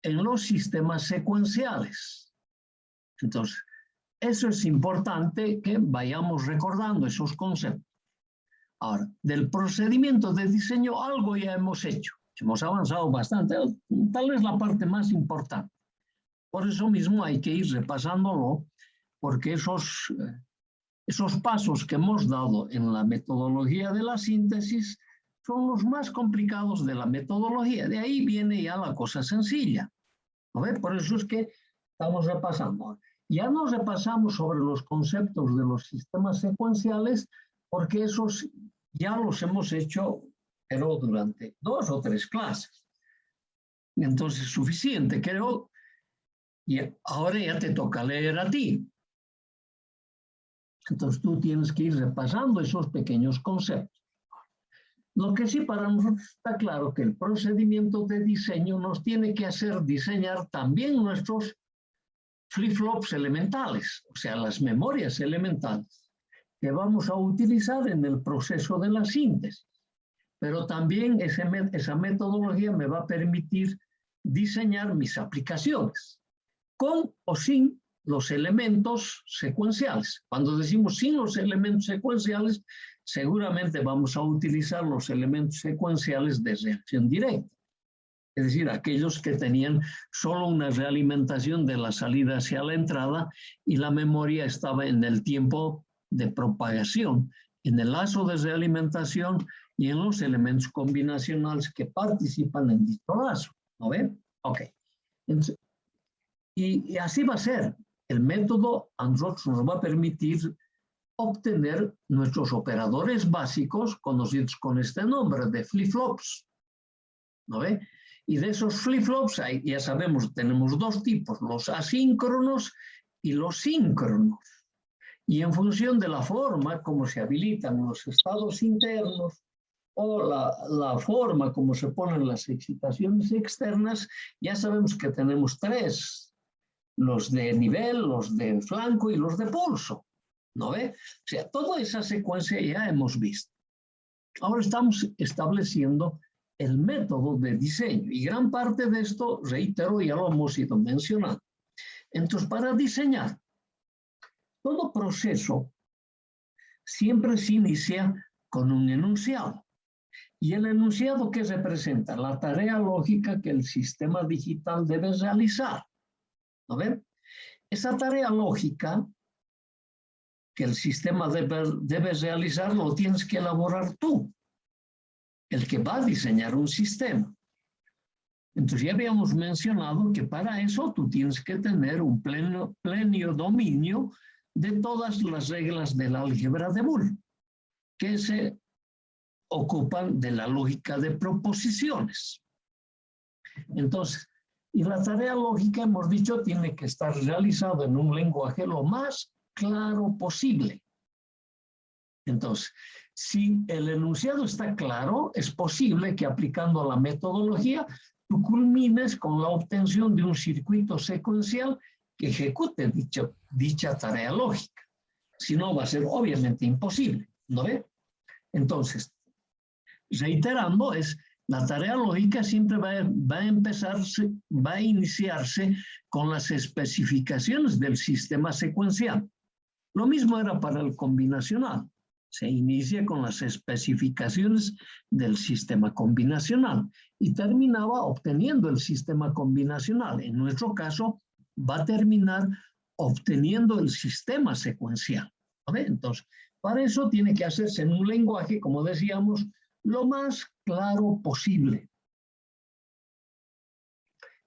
en los sistemas secuenciales. Entonces, eso es importante que vayamos recordando esos conceptos. Ahora, del procedimiento de diseño algo ya hemos hecho. Hemos avanzado bastante, tal vez la parte más importante. Por eso mismo hay que ir repasándolo, porque esos pasos que hemos dado en la metodología de la síntesis son los más complicados de la metodología. De ahí viene ya la cosa sencilla. ¿No ve? Por eso es que estamos repasando. Ya nos repasamos sobre los conceptos de los sistemas secuenciales, porque esos ya los hemos hecho, pero durante 2 o 3 clases. Entonces, suficiente, creo. Y ahora ya te toca leer a ti. Entonces, tú tienes que ir repasando esos pequeños conceptos. Lo que sí para nosotros está claro que el procedimiento de diseño nos tiene que hacer diseñar también nuestros flip-flops elementales, o sea, las memorias elementales que vamos a utilizar en el proceso de la síntesis. Pero también esa metodología me va a permitir diseñar mis aplicaciones, con o sin los elementos secuenciales. Cuando decimos sin los elementos secuenciales, seguramente vamos a utilizar los elementos secuenciales de reacción directa. Es decir, aquellos que tenían solo una realimentación de la salida hacia la entrada y la memoria estaba en el tiempo de propagación, en el lazo de realimentación y en los elementos combinacionales que participan en dicho lazo. ¿No ven? Ok. Entonces, y así va a ser. El método Androx nos va a permitir obtener nuestros operadores básicos conocidos con este nombre de flip-flops. ¿No ve? Y de esos flip-flops, ya sabemos, tenemos 2 tipos, los asíncronos y los síncronos. Y en función de la forma como se habilitan los estados internos o la forma como se ponen las excitaciones externas, ya sabemos que tenemos 3. Los de nivel, los de flanco y los de pulso. ¿No ve? O sea, toda esa secuencia ya hemos visto. Ahora estamos estableciendo el método de diseño y gran parte de esto, reitero, ya lo hemos ido mencionando. Entonces, para diseñar, todo proceso siempre se inicia con un enunciado. Y el enunciado que representa la tarea lógica que el sistema digital debe realizar. ¿No ven? Esa tarea lógica que el sistema debe realizar lo tienes que elaborar tú, el que va a diseñar un sistema. Entonces ya habíamos mencionado que para eso tú tienes que tener un pleno dominio de todas las reglas del álgebra de Boole, que se ocupan de la lógica de proposiciones. Entonces, y la tarea lógica, hemos dicho, tiene que estar realizada en un lenguaje lo más claro posible. Entonces, si el enunciado está claro, es posible que aplicando la metodología, tú culmines con la obtención de un circuito secuencial que ejecute dicha tarea lógica. Si no, va a ser obviamente imposible, ¿no ve? Entonces, reiterando, la tarea lógica siempre va a iniciarse con las especificaciones del sistema secuencial. Lo mismo era para el combinacional. Se inicia con las especificaciones del sistema combinacional y terminaba obteniendo el sistema combinacional. En nuestro caso, va a terminar obteniendo el sistema secuencial. ¿Vale? Entonces, para eso tiene que hacerse en un lenguaje, como decíamos, lo más claro posible.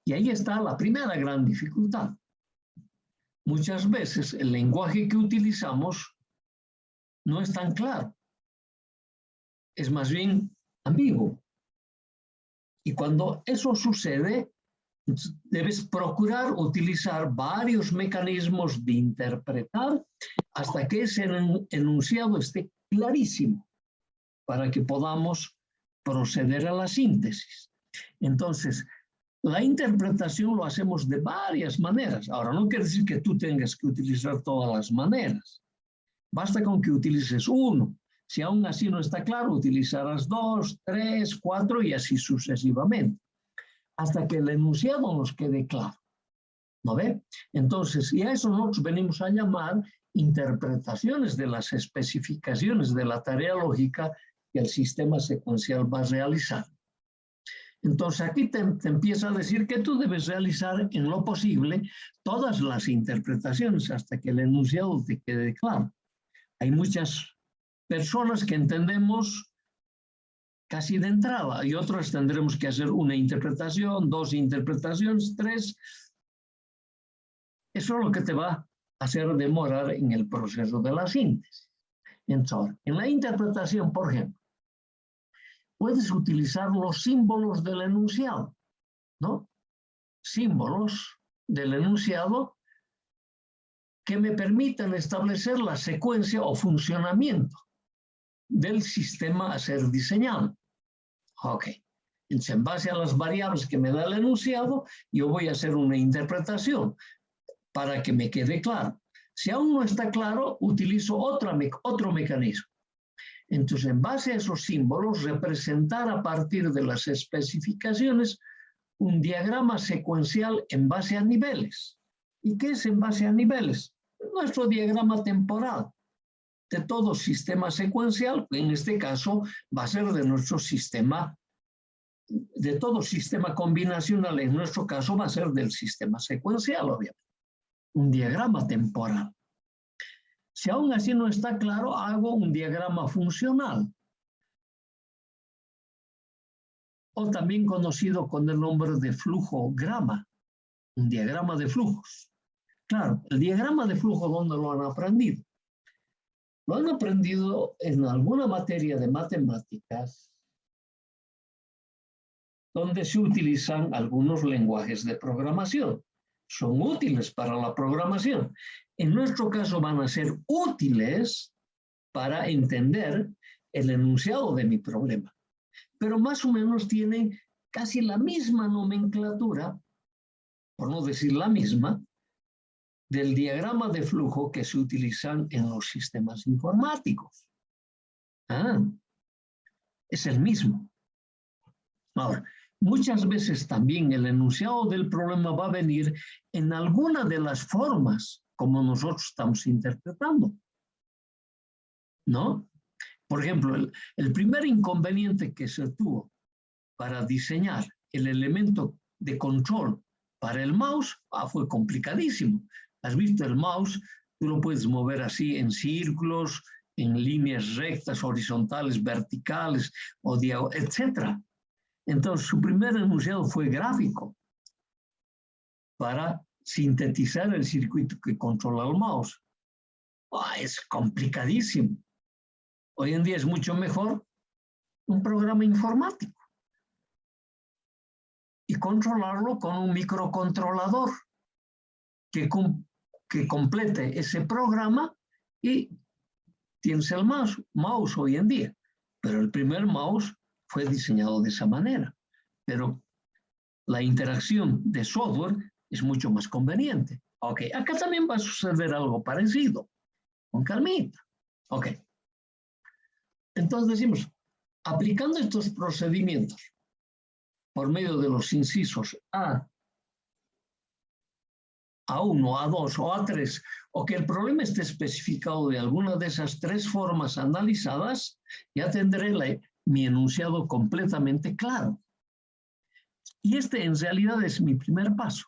Y ahí está la primera gran dificultad. Muchas veces el lenguaje que utilizamos no es tan claro. Es más bien ambiguo. Y cuando eso sucede, debes procurar utilizar varios mecanismos de interpretar hasta que ese enunciado esté clarísimo para que podamos proceder a la síntesis. Entonces, la interpretación lo hacemos de varias maneras. Ahora, no quiere decir que tú tengas que utilizar todas las maneras. Basta con que utilices uno. Si aún así no está claro, utilizarás 2, 3, 4 y así sucesivamente. hasta que el enunciado nos quede claro. ¿No ve? Entonces, y a eso nosotros venimos a llamar interpretaciones de las especificaciones de la tarea lógica que el sistema secuencial va a realizar. Entonces, aquí te empieza a decir que tú debes realizar en lo posible todas las interpretaciones hasta que el enunciado te quede claro. Hay muchas personas que entendemos casi de entrada y otras tendremos que hacer una interpretación, 2 interpretaciones, 3. Eso es lo que te va a hacer demorar en el proceso de la síntesis. Entonces, en la interpretación, por ejemplo, puedes utilizar los símbolos del enunciado, ¿no? Símbolos del enunciado que me permitan establecer la secuencia o funcionamiento del sistema a ser diseñado. Ok. Entonces, en base a las variables que me da el enunciado, yo voy a hacer una interpretación para que me quede claro. Si aún no está claro, utilizo otro mecanismo. Entonces, en base a esos símbolos, representar a partir de las especificaciones un diagrama secuencial en base a niveles. ¿Y qué es en base a niveles? Nuestro diagrama temporal de todo sistema secuencial, en este caso va a ser de nuestro sistema, de todo sistema combinacional, en nuestro caso va a ser del sistema secuencial, obviamente. Un diagrama temporal. Si aún así no está claro, hago un diagrama funcional, o también conocido con el nombre de flujograma, un diagrama de flujos. Claro, el diagrama de flujo, ¿dónde lo han aprendido? Lo han aprendido en alguna materia de matemáticas, donde se utilizan algunos lenguajes de programación. Son útiles para la programación. En nuestro caso van a ser útiles para entender el enunciado de mi problema. Pero más o menos tienen casi la misma nomenclatura, por no decir la misma, del diagrama de flujo que se utilizan en los sistemas informáticos. Es el mismo. Ahora, muchas veces también el enunciado del problema va a venir en alguna de las formas como nosotros estamos interpretando, ¿no? Por ejemplo, el primer inconveniente que se tuvo para diseñar el elemento de control para el mouse fue complicadísimo. ¿Has visto el mouse? Tú lo puedes mover así en círculos, en líneas rectas, horizontales, verticales, etc. Entonces, su primer enunciado fue gráfico para sintetizar el circuito que controla el mouse. Es complicadísimo. Hoy en día es mucho mejor un programa informático y controlarlo con un microcontrolador que complete ese programa y tienes el mouse hoy en día. Pero el primer mouse fue diseñado de esa manera. Pero la interacción de software es mucho más conveniente. Ok, acá también va a suceder algo parecido, con calmita. Ok. Entonces decimos, aplicando estos procedimientos por medio de los incisos A1, A2 o A3, o que el problema esté especificado de alguna de esas 3 formas analizadas, ya tendré mi enunciado completamente claro. Y este en realidad es mi primer paso.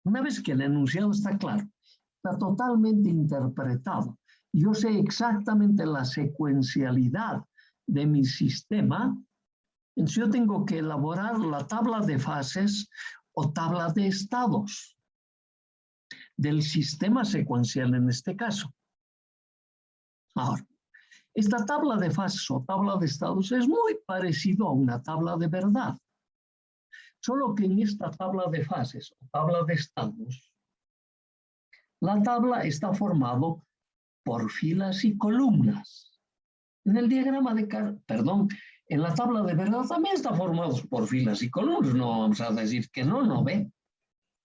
Una vez que el enunciado está claro, está totalmente interpretado, yo sé exactamente la secuencialidad de mi sistema, entonces yo tengo que elaborar la tabla de fases o tabla de estados del sistema secuencial en este caso. Ahora, esta tabla de fases o tabla de estados es muy parecido a una tabla de verdad. Solo que en esta tabla de fases o tabla de estados, la tabla está formada por filas y columnas. En el diagrama de en la tabla de verdad también está formado por filas y columnas. No vamos a decir que no, ¿no ve?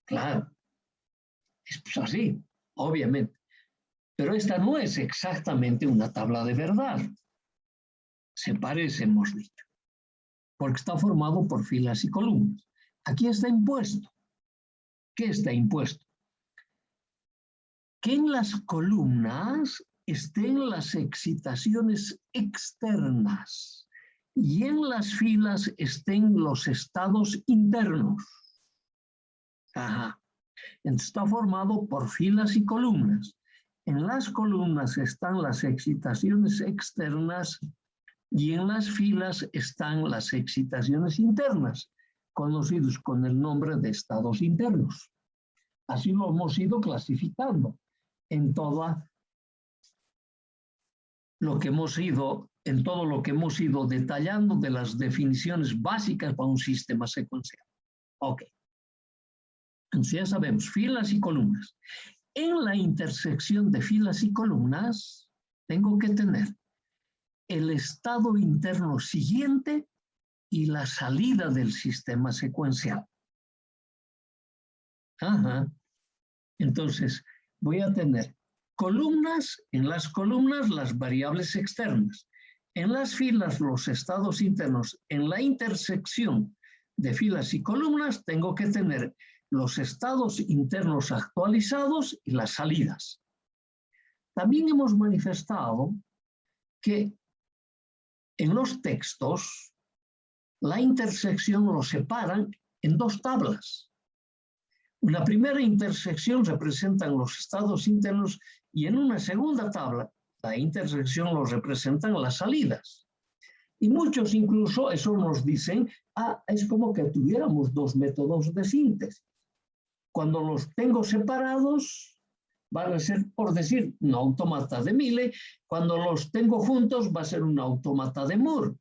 Claro. Es pues así, obviamente. Pero esta no es exactamente una tabla de verdad. Se parece, hemos dicho. Porque está formado por filas y columnas. aquí está impuesto. ¿Qué está impuesto? Que en las columnas estén las excitaciones externas y en las filas estén los estados internos. Ajá. Está formado por filas y columnas. En las columnas están las excitaciones externas y en las filas están las excitaciones internas, conocidos con el nombre de estados internos. Así lo hemos ido clasificando en todo lo que hemos ido detallando de las definiciones básicas para un sistema secuencial. Ok. Entonces ya sabemos, filas y columnas. En la intersección de filas y columnas, tengo que tener el estado interno siguiente y la salida del sistema secuencial. Ajá. Entonces, voy a tener columnas, en las columnas las variables externas, en las filas los estados internos, en la intersección de filas y columnas tengo que tener los estados internos actualizados y las salidas. También hemos manifestado que en los textos la intersección lo separan en dos tablas. Una primera intersección representan los estados internos y en una segunda tabla la intersección los representan las salidas. Y muchos incluso eso nos dicen, es como que tuviéramos dos métodos de síntesis. Cuando los tengo separados, van a ser, por decir, un autómata de Mille. Cuando los tengo juntos, va a ser un autómata de Moore.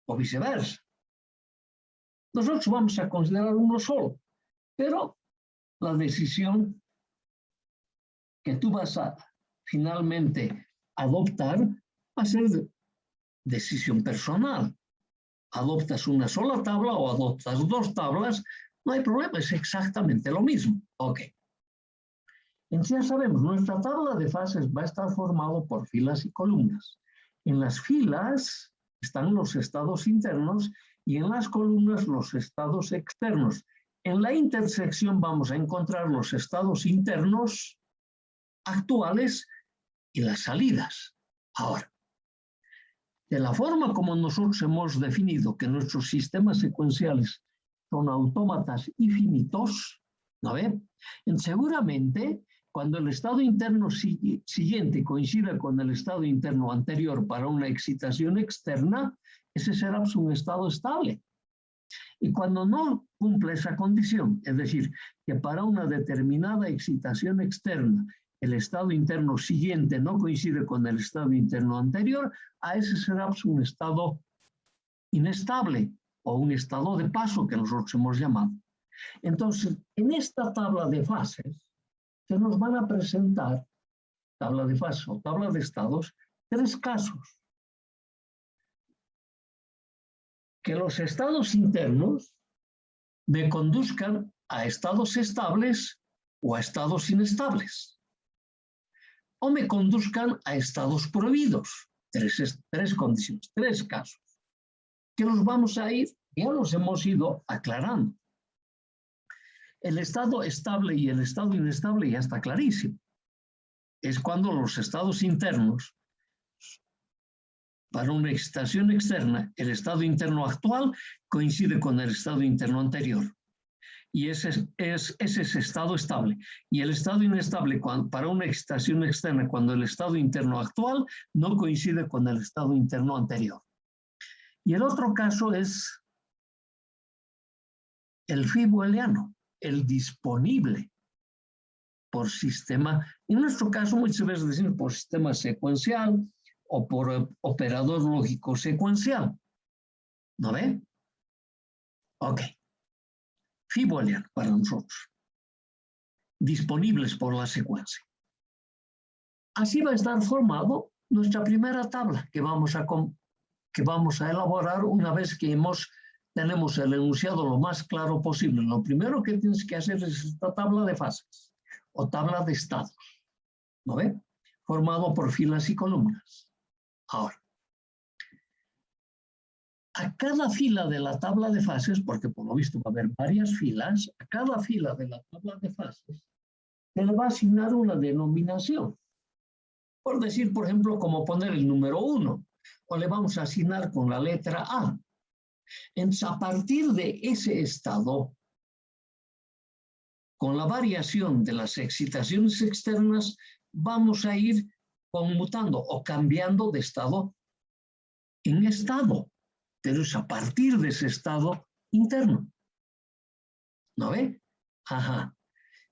O viceversa. Nosotros vamos a considerar uno solo, pero la decisión que tú vas a finalmente adoptar va a ser decisión personal. Adoptas una sola tabla o adoptas dos tablas, no hay problema, es exactamente lo mismo. Ok. Entonces ya sabemos, nuestra tabla de fases va a estar formada por filas y columnas. En las filas están los estados internos y en las columnas los estados externos. En la intersección vamos a encontrar los estados internos actuales y las salidas. Ahora, de la forma como nosotros hemos definido que nuestros sistemas secuenciales son autómatas infinitos, ¿no ve? Seguramente, cuando el estado interno siguiente coincida con el estado interno anterior para una excitación externa, ese será un estado estable. Y cuando no cumple esa condición, es decir, que para una determinada excitación externa el estado interno siguiente no coincide con el estado interno anterior, a ese será un estado inestable o un estado de paso que nosotros hemos llamado. Entonces, en esta tabla de fases se nos van a presentar, tabla de fases o tabla de estados, tres casos. Que los estados internos me conduzcan a estados estables o a estados inestables. O me conduzcan a estados prohibidos. Tres condiciones, tres casos, que los vamos a ir, ya los hemos ido aclarando. El estado estable y el estado inestable ya está clarísimo. Es cuando los estados internos, para una excitación externa, el estado interno actual coincide con el estado interno anterior. Y ese es estado estable. Y el estado inestable para una excitación externa cuando el estado interno actual no coincide con el estado interno anterior. Y el otro caso es el fibo-Eeliano, el disponible por sistema, en nuestro caso muchas veces decimos por sistema secuencial o por operador lógico secuencial. ¿No ve? Ok. Fibo-Eeliano para nosotros. Disponibles por la secuencia. Así va a estar formado nuestra primera tabla que vamos a elaborar una vez que tenemos el enunciado lo más claro posible. Lo primero que tienes que hacer es esta tabla de fases o tabla de estados, ¿no ve? Formado por filas y columnas. Ahora, a cada fila de la tabla de fases, porque por lo visto va a haber varias filas, a cada fila de la tabla de fases se le va a asignar una denominación. Por decir, por ejemplo, como poner el número 1, o le vamos a asignar con la letra A. Entonces, a partir de ese estado, con la variación de las excitaciones externas, vamos a ir conmutando o cambiando de estado en estado. Pero es a partir de ese estado interno. ¿No ve? Ajá.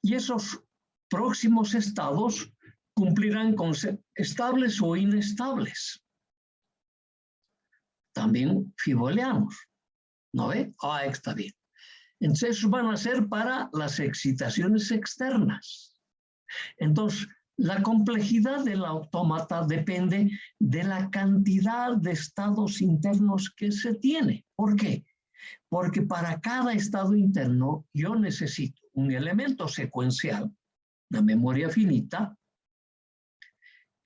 Y esos próximos estados cumplirán con ser estables o inestables. También fibolianos. ¿No ve? Ah, está bien. Entonces, van a ser para las excitaciones externas. Entonces, la complejidad del autómata depende de la cantidad de estados internos que se tiene. ¿Por qué? Porque para cada estado interno yo necesito un elemento secuencial, una memoria finita,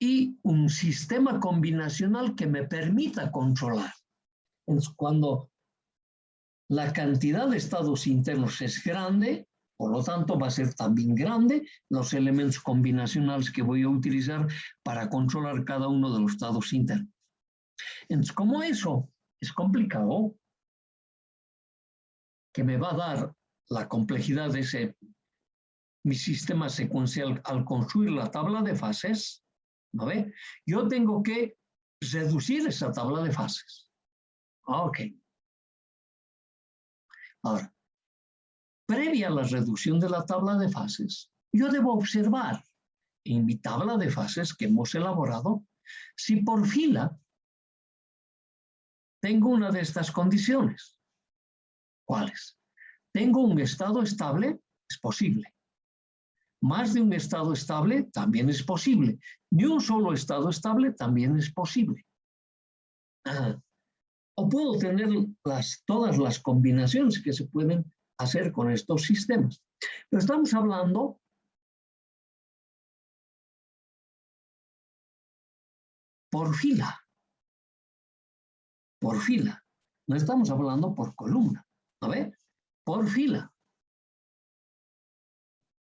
y un sistema combinacional que me permita controlar. Entonces, cuando la cantidad de estados internos es grande, por lo tanto va a ser también grande los elementos combinacionales que voy a utilizar para controlar cada uno de los estados internos. Entonces, como eso es complicado, que me va a dar la complejidad de mi sistema secuencial al construir la tabla de fases, ¿no ve? Yo tengo que reducir esa tabla de fases. Ok. Ahora, previa a la reducción de la tabla de fases, yo debo observar en mi tabla de fases que hemos elaborado si por fila tengo una de estas condiciones. ¿Cuáles? Tengo un estado estable, es posible. Más de un estado estable también es posible. Ni un solo estado estable también es posible. O puedo tener todas las combinaciones que se pueden hacer con estos sistemas. Pero estamos hablando por fila. Por fila. No estamos hablando por columna. ¿No ve? Por fila.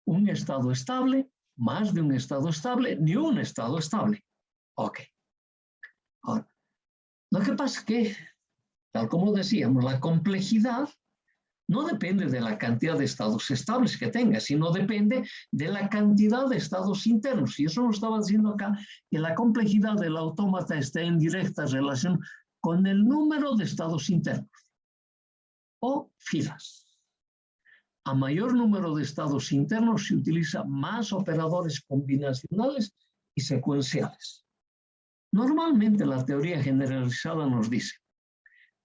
Un estado estable, más de un estado estable, ni un estado estable. Ok. Ahora, lo que pasa es que, tal como decíamos, la complejidad no depende de la cantidad de estados estables que tenga, sino depende de la cantidad de estados internos. Y eso lo estaba diciendo acá, que la complejidad del autómata está en directa relación con el número de estados internos o filas. A mayor número de estados internos se utiliza más operadores combinacionales y secuenciales. Normalmente la teoría generalizada nos dice,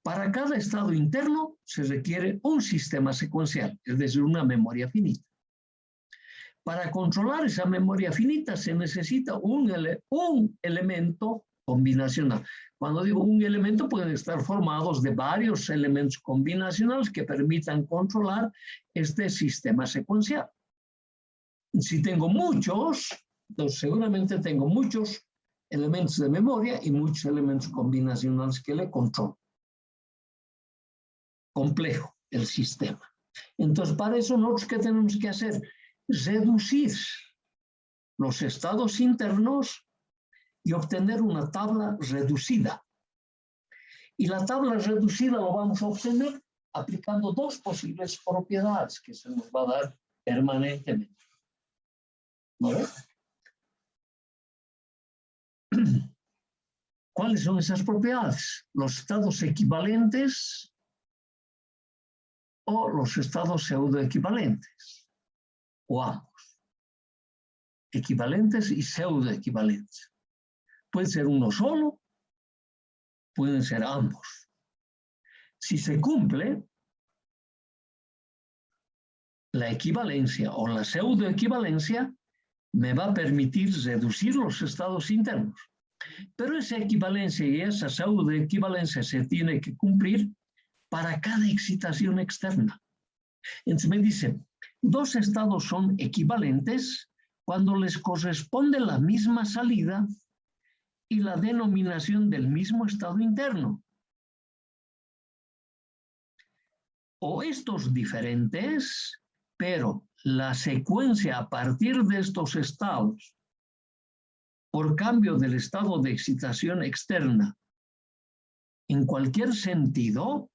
para cada estado interno se requiere un sistema secuencial, es decir, una memoria finita. Para controlar esa memoria finita se necesita un elemento combinacional. Cuando digo un elemento, pueden estar formados de varios elementos combinacionales que permitan controlar este sistema secuencial. Si tengo muchos, entonces seguramente tengo muchos elementos de memoria y muchos elementos combinacionales que le controlan. Complejo el sistema. Entonces, para eso nosotros, ¿qué tenemos que hacer? Reducir los estados internos y obtener una tabla reducida. Y la tabla reducida lo vamos a obtener aplicando dos posibles propiedades que se nos va a dar permanentemente. ¿No ves? ¿Cuáles son esas propiedades? Los estados equivalentes o los estados pseudoequivalentes, o ambos. Equivalentes y pseudoequivalentes. Puede ser uno solo, pueden ser ambos. Si se cumple la equivalencia o la pseudoequivalencia, me va a permitir reducir los estados internos. Pero esa equivalencia y esa pseudoequivalencia se tiene que cumplir para cada excitación externa. Entonces me dice, dos estados son equivalentes cuando les corresponde la misma salida y la denominación del mismo estado interno. o estos diferentes, pero la secuencia a partir de estos estados, por cambio del estado de excitación externa, en cualquier sentido,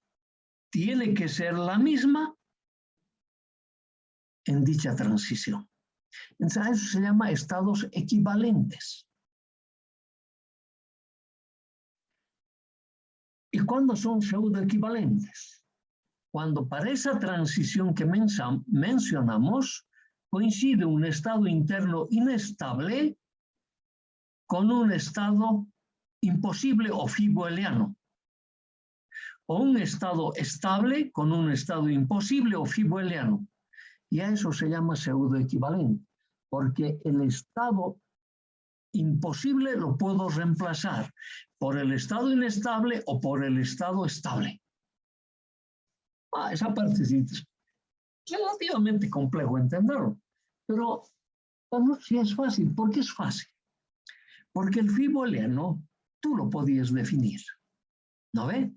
tiene que ser la misma en dicha transición. Entonces, a eso se llama estados equivalentes. ¿Y cuándo son pseudoequivalentes? Cuando para esa transición que mencionamos coincide un estado interno inestable con un estado imposible o fiboliano, o un estado estable con un estado imposible o fiboliano. Y a eso se llama pseudoequivalente, porque el estado imposible lo puedo reemplazar por el estado inestable o por el estado estable. Esa parte sí es relativamente complejo entenderlo, pero bueno, sí es fácil. ¿Por qué es fácil? Porque el fiboliano tú lo podías definir, ¿no ve?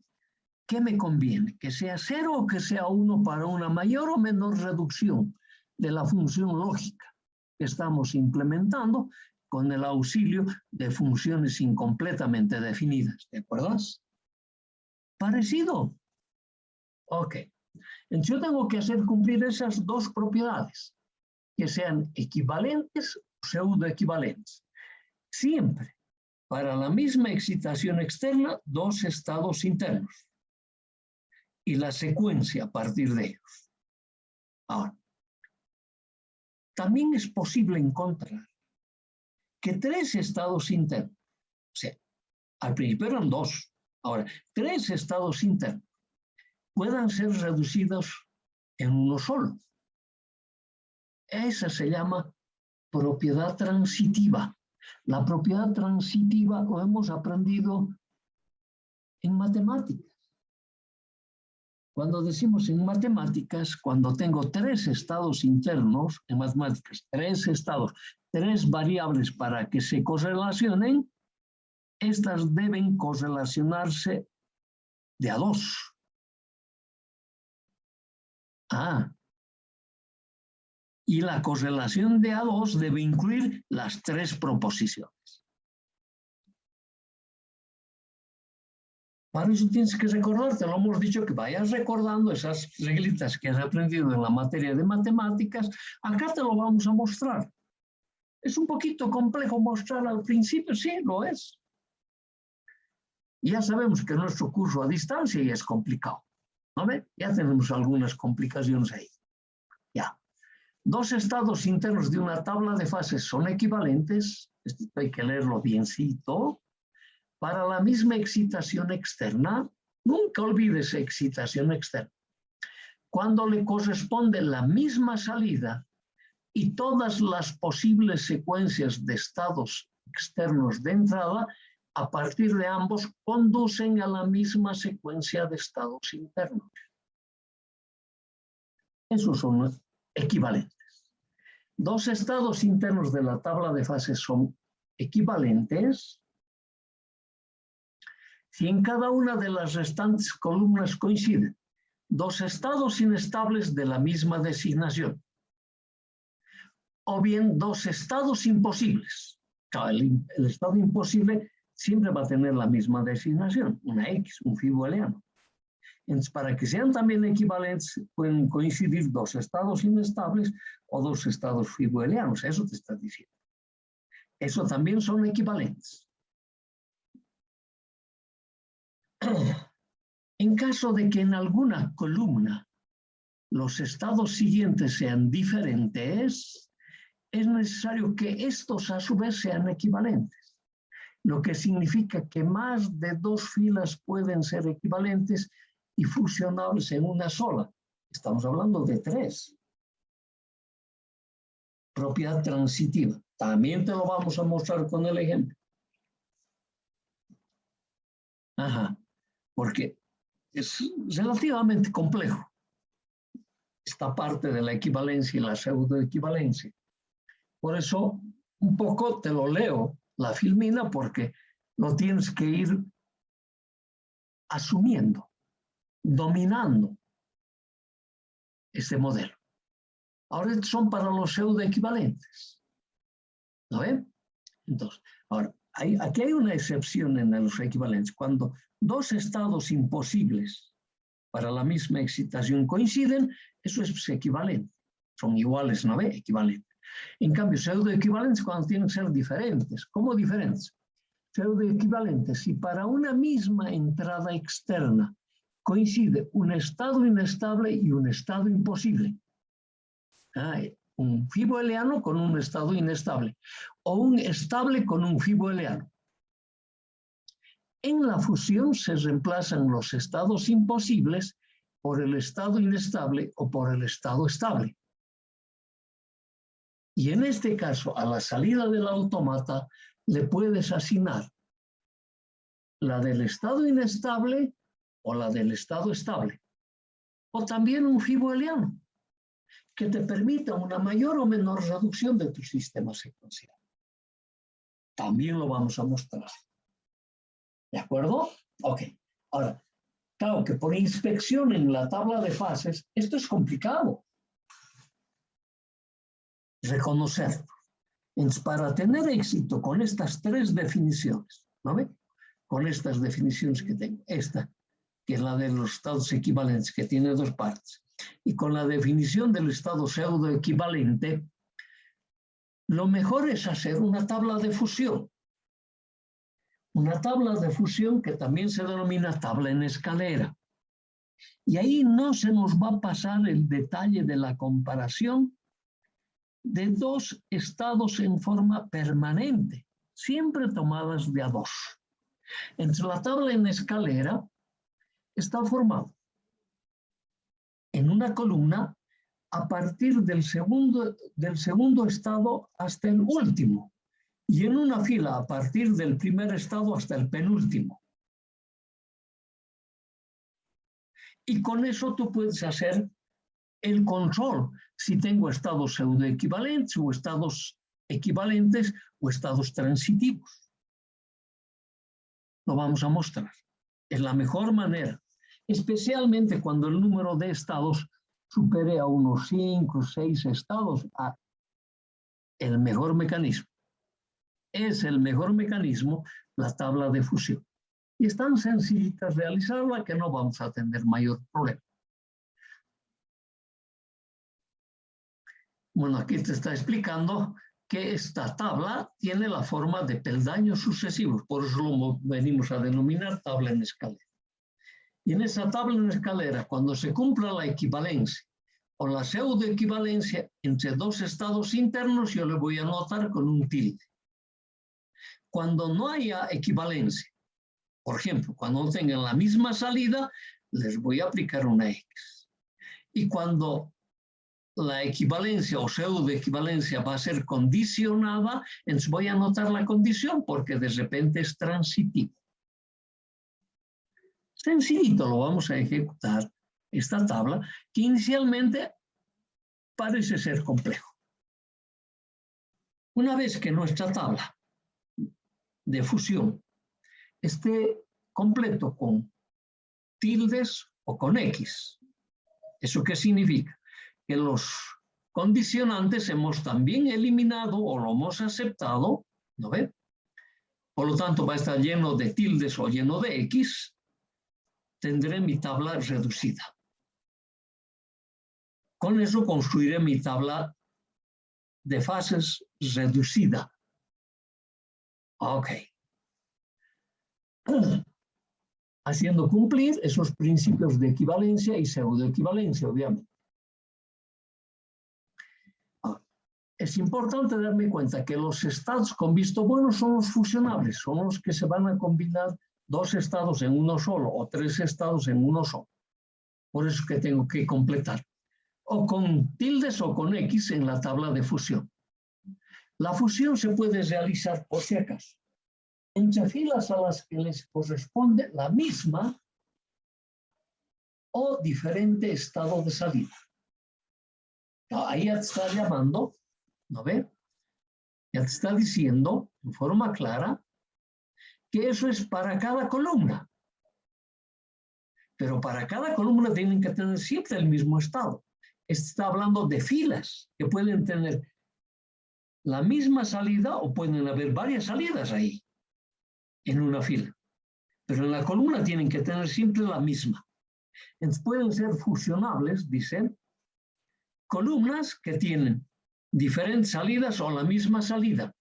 ¿Qué me conviene? ¿Que sea 0 o que sea 1 para una mayor o menor reducción de la función lógica que estamos implementando con el auxilio de funciones incompletamente definidas? ¿De acuerdo? ¿Parecido? Ok. Entonces yo tengo que hacer cumplir esas dos propiedades, que sean equivalentes o pseudoequivalentes. Siempre, para la misma excitación externa, dos estados internos y la secuencia a partir de ellos. Ahora, también es posible encontrar que tres estados internos, o sea, al principio eran dos, ahora, tres estados internos puedan ser reducidos en uno solo. Esa se llama propiedad transitiva. La propiedad transitiva lo hemos aprendido en matemáticas. Cuando decimos en matemáticas, cuando tengo tres estados internos, en matemáticas, tres estados, tres variables para que se correlacionen, estas deben correlacionarse de a dos. Y la correlación de a dos debe incluir las tres proposiciones. Para eso tienes que recordar, te lo hemos dicho, que vayas recordando esas reglitas que has aprendido en la materia de matemáticas. Acá te lo vamos a mostrar. Es un poquito complejo mostrar al principio, sí, lo es. Ya sabemos que nuestro curso a distancia ya es complicado, ¿no ve? Ya tenemos algunas complicaciones ahí. Ya. Dos estados internos de una tabla de fases son equivalentes, esto hay que leerlo biencito, para la misma excitación externa. Nunca olvides excitación externa. Cuando le corresponde la misma salida y todas las posibles secuencias de estados externos de entrada, a partir de ambos, conducen a la misma secuencia de estados internos. Esos son equivalentes. Dos estados internos de la tabla de fases son equivalentes si en cada una de las restantes columnas coinciden dos estados inestables de la misma designación, o bien dos estados imposibles. El estado imposible siempre va a tener la misma designación, una X, un fiboliano. Entonces, para que sean también equivalentes, pueden coincidir dos estados inestables o dos estados fibolianos. Eso te está diciendo. Eso también son equivalentes. En caso de que en alguna columna los estados siguientes sean diferentes, es necesario que estos a su vez sean equivalentes, lo que significa que más de dos filas pueden ser equivalentes y fusionables en una sola. Estamos hablando de tres. Propiedad transitiva. También te lo vamos a mostrar con el ejemplo. Porque es relativamente complejo esta parte de la equivalencia y la pseudoequivalencia. Por eso, un poco te lo leo, la filmina, porque lo tienes que ir asumiendo, dominando. este modelo. Ahora estos son para los pseudoequivalentes. ¿No ven? Entonces, ahora, aquí hay una excepción en los equivalentes. Cuando dos estados imposibles para la misma excitación coinciden, eso es equivalente. Son iguales, ¿no ve? Equivalente. En cambio, pseudoequivalentes cuando tienen que ser diferentes. ¿Cómo diferentes? Pseudoequivalentes, si para una misma entrada externa coincide un estado inestable y un estado imposible. Un fiboeleano con un estado inestable o un estable con un fiboeleano. En la fusión se reemplazan los estados imposibles por el estado inestable o por el estado estable. Y en este caso, a la salida del autómata, le puedes asignar la del estado inestable o la del estado estable. O también un fiboeleano, que te permita una mayor o menor reducción de tu sistema secuencial. También lo vamos a mostrar. ¿De acuerdo? Ok. Ahora, claro que por inspección en la tabla de fases, esto es complicado. Reconocerlo. Entonces, para tener éxito con estas tres definiciones, ¿no ve? Con estas definiciones que tengo, esta, que es la de los estados equivalentes, que tiene dos partes, y con la definición del estado pseudoequivalente, lo mejor es hacer una tabla de fusión. Una tabla de fusión que también se denomina tabla en escalera. Y ahí no se nos va a pasar el detalle de la comparación de dos estados en forma permanente, siempre tomadas de a dos. Entre la tabla en escalera está formada en una columna a partir del segundo estado hasta el último, y en una fila a partir del primer estado hasta el penúltimo. Y con eso tú puedes hacer el control, si tengo estados pseudoequivalentes o estados equivalentes o estados transitivos. Lo vamos a mostrar. Es la mejor manera, especialmente cuando el número de estados supere a unos 5 o 6 estados, el mejor mecanismo. Es el mejor mecanismo la tabla de fusión. Y es tan sencillita realizarla que no vamos a tener mayor problema. Bueno, aquí te está explicando que esta tabla tiene la forma de peldaños sucesivos, por eso lo venimos a denominar tabla en escalera. Y en esa tabla en escalera, cuando se cumpla la equivalencia o la pseudoequivalencia entre dos estados internos, yo le voy a anotar con un tilde. Cuando no haya equivalencia, por ejemplo, cuando tengan la misma salida, les voy a aplicar una X. Y cuando la equivalencia o pseudoequivalencia va a ser condicionada, entonces voy a anotar la condición porque de repente es transitivo. Sencillito lo vamos a ejecutar, esta tabla, que inicialmente parece ser complejo. Una vez que nuestra tabla de fusión esté completo con tildes o con X, ¿eso qué significa? Que los condicionantes hemos también eliminado o lo hemos aceptado, ¿no ve? Por lo tanto, va a estar lleno de tildes o lleno de X, tendré mi tabla reducida. Con eso construiré mi tabla de fases reducida. Ok. Haciendo cumplir esos principios de equivalencia y pseudoequivalencia, obviamente. Es importante darme cuenta que los estados con visto bueno son los fusionables, son los que se van a combinar dos estados en uno solo o tres estados en uno solo. Por eso que tengo que completar. O con tildes o con X en la tabla de fusión. La fusión se puede realizar, por si acaso, entre filas a las que les corresponde la misma o diferente estado de salida. Ahí ya te está llamando, ¿no ve? Ya te está diciendo en forma clara que eso es para cada columna. Pero para cada columna tienen que tener siempre el mismo estado. está hablando de filas que pueden tener la misma salida o pueden haber varias salidas ahí en una fila. Pero en la columna tienen que tener siempre la misma. Entonces pueden ser fusionables, dicen, columnas que tienen diferentes salidas o la misma salida.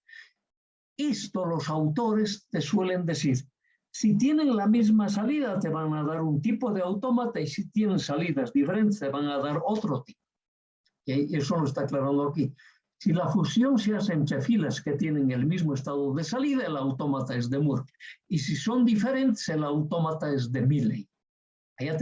Esto los autores te suelen decir. Si tienen la misma salida, te van a dar un tipo de autómata y si tienen salidas diferentes, te van a dar otro tipo. Y eso lo está aclarando aquí. Si la fusión se hace entre filas que tienen el mismo estado de salida, el autómata es de Moore. Y si son diferentes, el autómata es de Milley. Allá